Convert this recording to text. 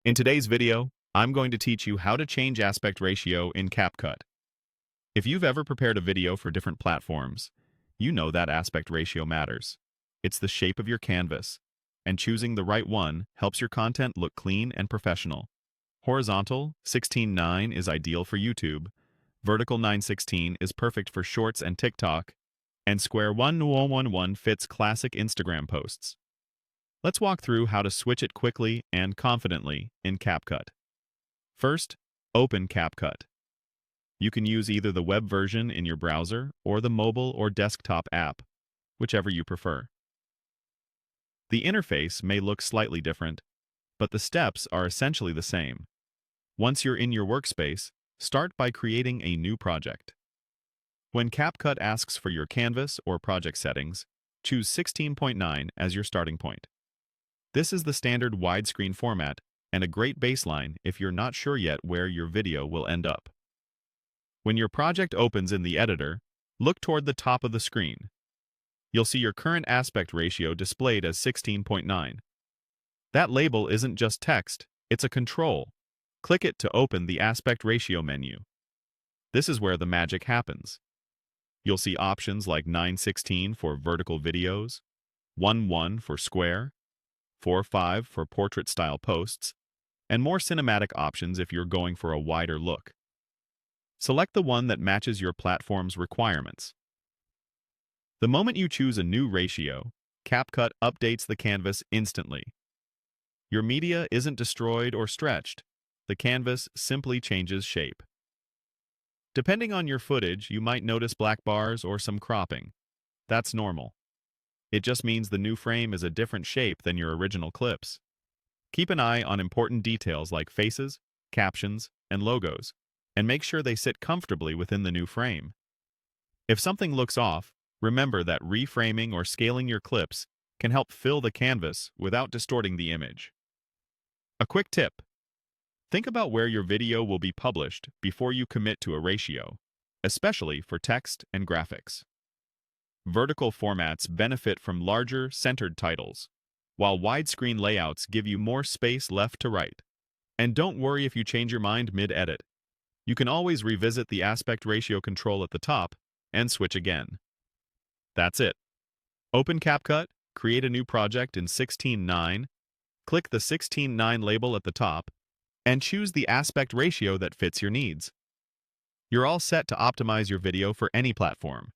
In today's video, I'm going to teach you how to change aspect ratio in Capcut. If you've ever prepared a video for different platforms, you know that aspect ratio matters. It's the shape of your canvas, and choosing the right one helps your content look clean and professional. Horizontal 16:9 is ideal for YouTube, vertical 9:16 is perfect for Shorts and TikTok, and square 1:1:1 fits classic Instagram posts. Let's walk through how to switch it quickly and confidently in Capcut. First, open Capcut. You can use either the web version in your browser or the mobile or desktop app, whichever you prefer. The interface may look slightly different, but the steps are essentially the same. Once you're in your workspace, start by creating a new project. When Capcut asks for your canvas or project settings, choose 16:9 as your starting point. This is the standard widescreen format and a great baseline if you're not sure yet where your video will end up. When your project opens in the editor, look toward the top of the screen. You'll see your current aspect ratio displayed as 16:9. That label isn't just text, it's a control. Click it to open the aspect ratio menu. This is where the magic happens. You'll see options like 9:16 for vertical videos, 1:1 for square, 4:5 for portrait-style posts, and more cinematic options if you're going for a wider look. Select the one that matches your platform's requirements. The moment you choose a new ratio, Capcut updates the canvas instantly. Your media isn't destroyed or stretched. The canvas simply changes shape. Depending on your footage, you might notice black bars or some cropping. That's normal. It just means the new frame is a different shape than your original clips. Keep an eye on important details like faces, captions, and logos, and make sure they sit comfortably within the new frame. If something looks off, remember that reframing or scaling your clips can help fill the canvas without distorting the image. A quick tip: think about where your video will be published before you commit to a ratio, especially for text and graphics. Vertical formats benefit from larger, centered titles, while widescreen layouts give you more space left to right. And don't worry if you change your mind mid-edit. You can always revisit the aspect ratio control at the top and switch again. That's it. Open Capcut, create a new project in 16:9, click the 16:9 label at the top, and choose the aspect ratio that fits your needs. You're all set to optimize your video for any platform.